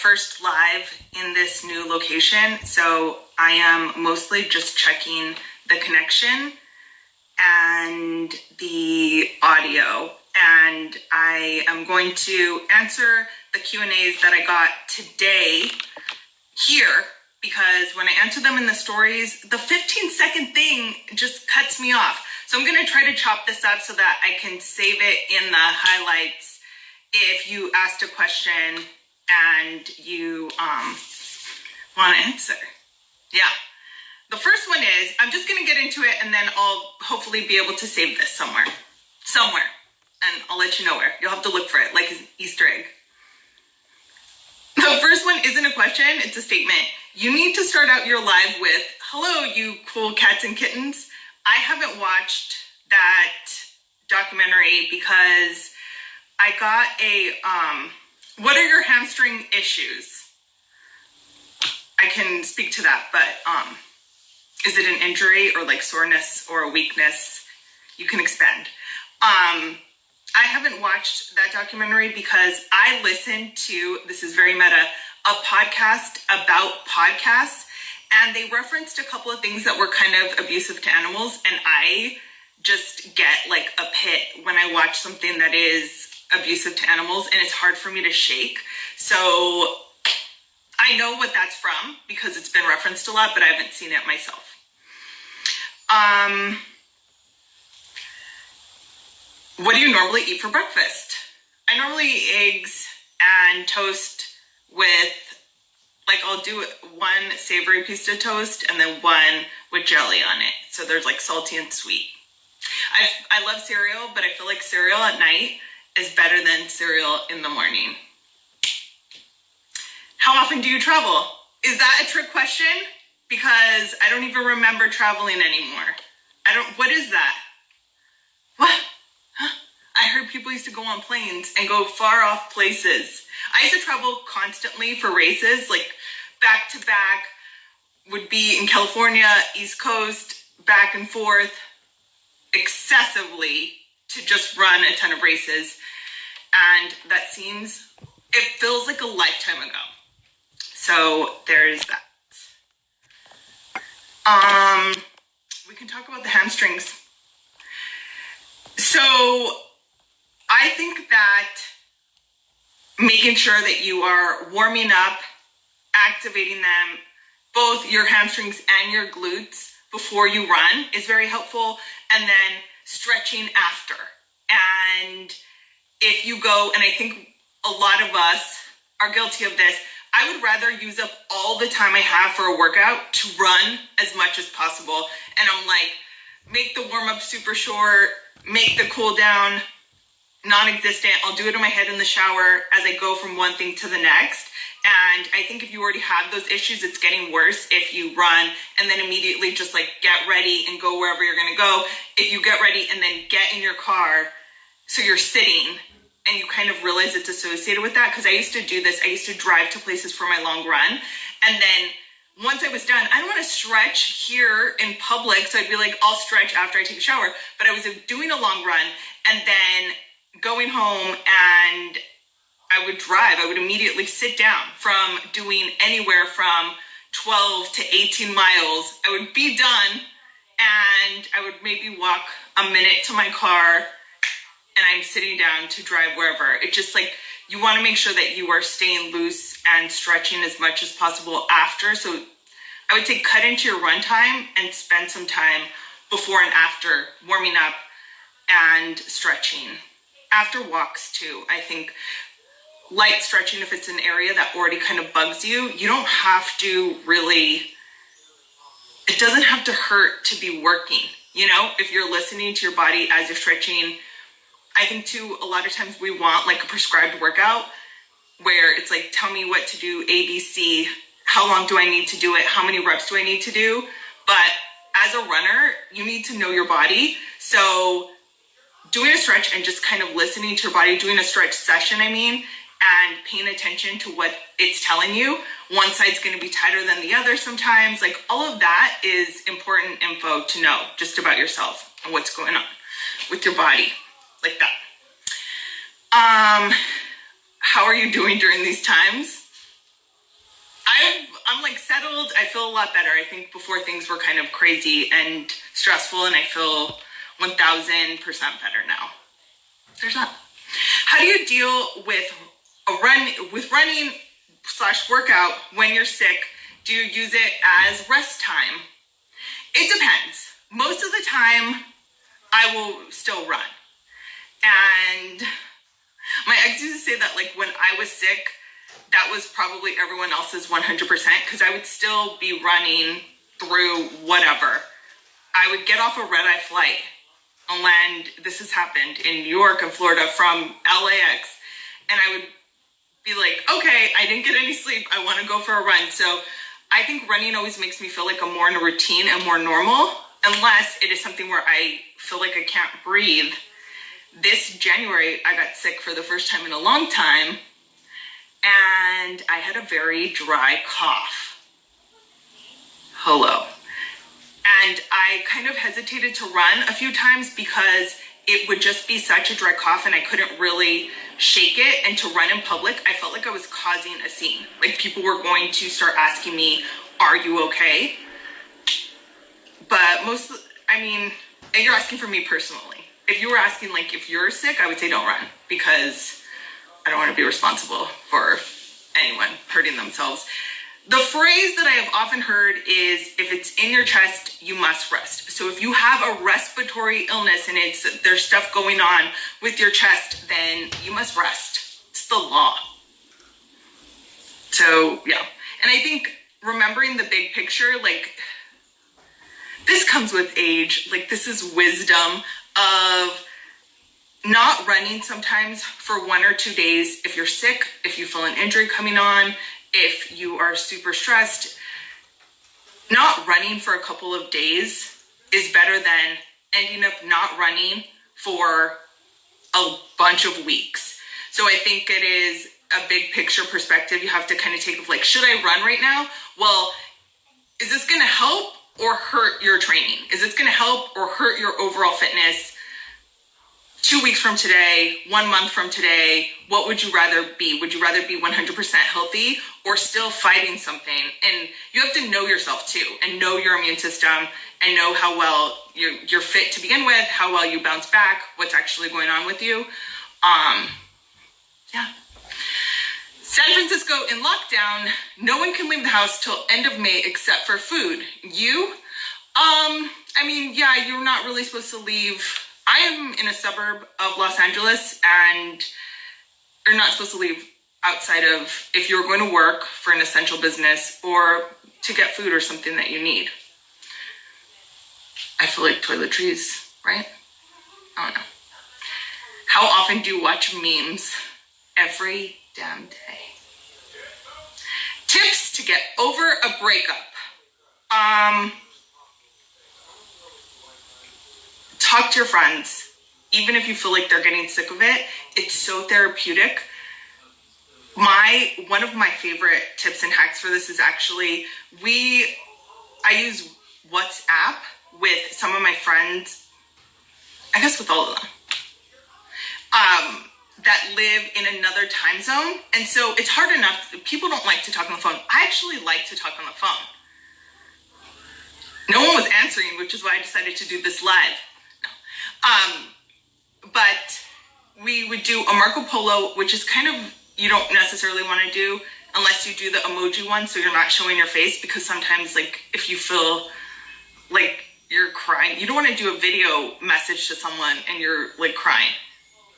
first live in this new location, so I am mostly just checking the connection and the audio, and I am going to answer the Q&As that I got today here, because when I answer them in the stories, the 15-second thing just cuts me off. So I'm going to try to chop this up so that I can save it in the highlights if you asked a question and you want to answer. Yeah. The first one is, I'm just going to get into it and then I'll hopefully be able to save this somewhere. And I'll let you know where. You'll have to look for it, like an Easter egg. The first one isn't a question, it's a statement. You need to start out your live with, hello, you cool cats and kittens. I haven't watched that documentary because I got a, what are your hamstring issues? I can speak to that, but is it an injury or like soreness or a weakness? You can expand. I haven't watched that documentary because I listened to, this is very meta, a podcast about podcasts, and they referenced a couple of things that were kind of abusive to animals, and I just get like a pit when I watch something that is abusive to animals, and it's hard for me to shake. So I know what that's from because it's been referenced a lot, but I haven't seen it myself. What do you normally eat for breakfast? I normally eat eggs and toast with, like, I'll do one savory piece of toast and then one with jelly on it. So there's like salty and sweet. I love cereal, but I feel like cereal at night is better than cereal in the morning. How often do you travel? Is that a trick question? Because I don't even remember traveling anymore. What is that? What? Huh? I heard people used to go on planes and go far off places. I used to travel constantly for races, like back to back, would be in California, East Coast, back and forth, excessively to just run a ton of races. And that it feels like a lifetime ago. So there's that. We can talk about the hamstrings. So I think that making sure that you are warming up, activating them, both your hamstrings and your glutes before you run is very helpful, and then stretching after. And if you go, and I think a lot of us are guilty of this, I would rather use up all the time I have for a workout to run as much as possible. And I'm like, make the warm-up super short, make the cool down non-existent. I'll do it in my head in the shower as I go from one thing to the next. And I think if you already have those issues, it's getting worse if you run and then immediately just like get ready and go wherever you're going to go. If you get ready and then get in your car, so you're sitting and you kind of realize it's associated with that. Because I used to do this. I used to drive to places for my long run. And then once I was done, I don't want to stretch here in public. So I'd be like, I'll stretch after I take a shower. But I was doing a long run and then going home, and I would drive. I would immediately sit down from doing anywhere from 12 to 18 miles. I would be done and I would maybe walk a minute to my car, and I'm sitting down to drive wherever. It's just like, you want to make sure that you are staying loose and stretching as much as possible after. So I would say cut into your run time and spend some time before and after warming up and stretching. After walks too, I think light stretching, if it's an area that already kind of bugs you, you don't have to really, it doesn't have to hurt to be working. You know, if you're listening to your body as you're stretching, I think too, a lot of times we want like a prescribed workout where it's like, tell me what to do, A, B, C, how long do I need to do it? How many reps do I need to do? But as a runner, you need to know your body. So doing a stretch and just kind of listening to your body, doing a stretch session, and paying attention to what it's telling you. One side's going to be tighter than the other sometimes. Like, all of that is important info to know just about yourself and what's going on with your body, like that. How are you doing during these times? I'm like settled. I feel a lot better. I think before things were kind of crazy and stressful, and I feel 1000% better now. There's that. How do you deal with running / workout when you're sick? Do you use it as rest time? It depends. Most of the time, I will still run. And my ex used to say that like when I was sick, that was probably everyone else's 100% because I would still be running through whatever. I would get off a red-eye flight and land, this has happened in New York and Florida from LAX, and I would be like, okay, I didn't get any sleep. I want to go for a run. So I think running always makes me feel like I'm more in a routine and more normal, unless it is something where I feel like I can't breathe. This January, I got sick for the first time in a long time, and I had a very dry cough. Hello. And I kind of hesitated to run a few times because it would just be such a dry cough and I couldn't really shake it. And to run in public, I felt like I was causing a scene. Like people were going to start asking me, are you okay? But and you're asking for me personally. If you were asking like if you're sick, I would say don't run because I don't want to be responsible for anyone hurting themselves. The phrase that I have often heard is if it's in your chest, you must rest. So if you have a respiratory illness and there's stuff going on with your chest, then you must rest. It's the law. So yeah. And I think remembering the big picture, like this comes with age. Like this is wisdom of not running sometimes for 1 or 2 days. If you're sick, if you feel an injury coming on, if you are super stressed, not running for a couple of days is better than ending up not running for a bunch of weeks. So I think it is a big picture perspective you have to kind of take of like, should I run right now? Well, is this going to help or hurt your training? Is this going to help or hurt your overall fitness? 2 weeks from today, 1 month from today, what would you rather be? Would you rather be 100% healthy or still fighting something? And you have to know yourself too and know your immune system and know how well you're fit to begin with, how well you bounce back, what's actually going on with you. Yeah. San Francisco in lockdown, no one can leave the house till end of May except for food. You? Yeah, you're not really supposed to leave. I am in a suburb of Los Angeles and you're not supposed to leave outside of if you're going to work for an essential business or to get food or something that you need. I feel like toiletries, right? I don't know. How often do you watch memes? Every damn day. Tips to get over a breakup. Talk to your friends. Even if you feel like they're getting sick of it, it's so therapeutic. One of my favorite tips and hacks for this is actually, I use WhatsApp with some of my friends, I guess with all of them, that live in another time zone. And so it's hard enough. People don't like to talk on the phone. I actually like to talk on the phone. No one was answering, which is why I decided to do this live. But we would do a Marco Polo, which is kind of, you don't necessarily want to do unless you do the emoji one, so you're not showing your face, because sometimes like if you feel like you're crying, you don't want to do a video message to someone and you're like crying.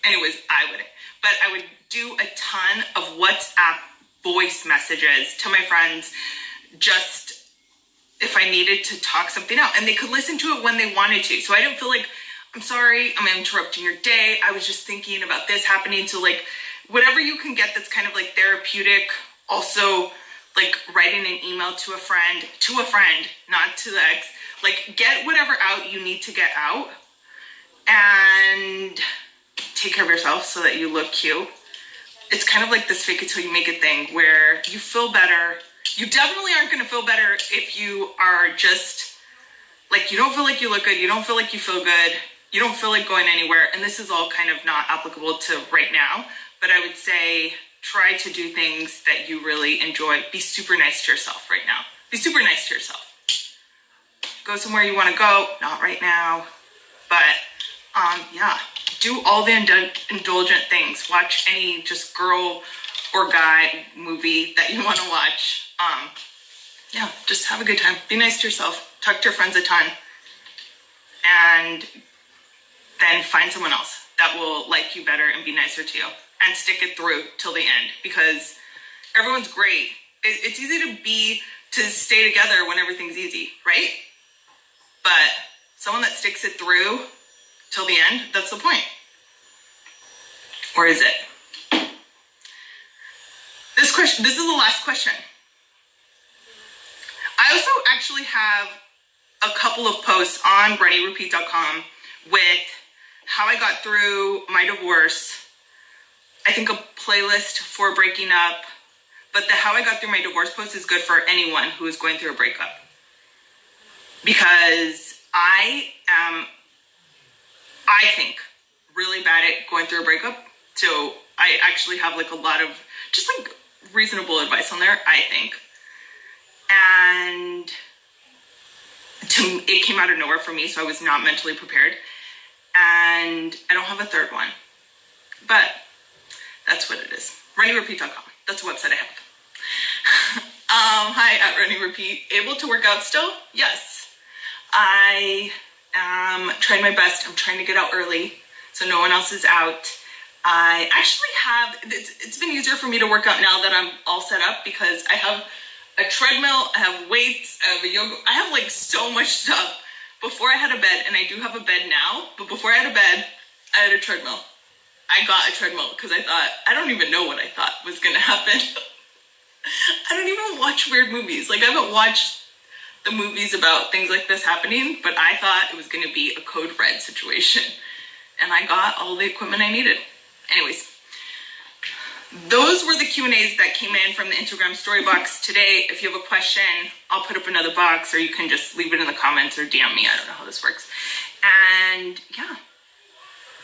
Anyways, I wouldn't. But I would do a ton of WhatsApp voice messages to my friends, just if I needed to talk something out, and they could listen to it when they wanted to. So I didn't feel like, I'm sorry, I'm interrupting your day. I was just thinking about this happening. So like whatever you can get that's kind of like therapeutic. Also like writing an email to a friend, not to the ex. Like get whatever out you need to get out and take care of yourself so that you look cute. It's kind of like this fake it till you make it thing where you feel better. You definitely aren't going to feel better if you are just like, you don't feel like you look good. You don't feel like you feel good. You don't feel like going anywhere. And this is all kind of not applicable to right now, but I would say try to do things that you really enjoy. Be super nice to yourself right now. Be super nice to yourself. Go somewhere you want to go, not right now, but yeah, do all the indulgent things. Watch any just girl or guy movie that you want to watch. Yeah, just have a good time. Be nice to yourself. Talk to your friends a ton. And then find someone else that will like you better and be nicer to you. And stick it through till the end, because everyone's great. It's easy to stay together when everything's easy, right? But someone that sticks it through till the end, that's the point. Or is it? This is the last question. I also actually have a couple of posts on BrennyRepeat.com with how I got through my divorce. I think a playlist for breaking up, but the how I got through my divorce post is good for anyone who is going through a breakup. Because I think, really bad at going through a breakup. So I actually have like a lot of just like reasonable advice on there, I think. And it came out of nowhere for me, so I was not mentally prepared. And I don't have a third one. But that's what it is. RennieRepeat.com. That's the website I have. Hi, at RennieRepeat. Able to work out still? Yes. I am trying my best. I'm trying to get out early so no one else is out. I actually have, it's been easier for me to work out now that I'm all set up, because I have a treadmill, I have weights, I have a yoga, I have like so much stuff. Before I had a bed, and I do have a bed now, but before I had a bed, I had a treadmill. I got a treadmill because I don't even know what I thought was going to happen. I don't even watch weird movies. Like, I haven't watched the movies about things like this happening, but I thought it was going to be a code red situation. And I got all the equipment I needed. Anyways, those were the Q&As that came in from the Instagram story box today. If you have a question, I'll put up another box, or you can just leave it in the comments or DM me. I don't know how this works. And yeah.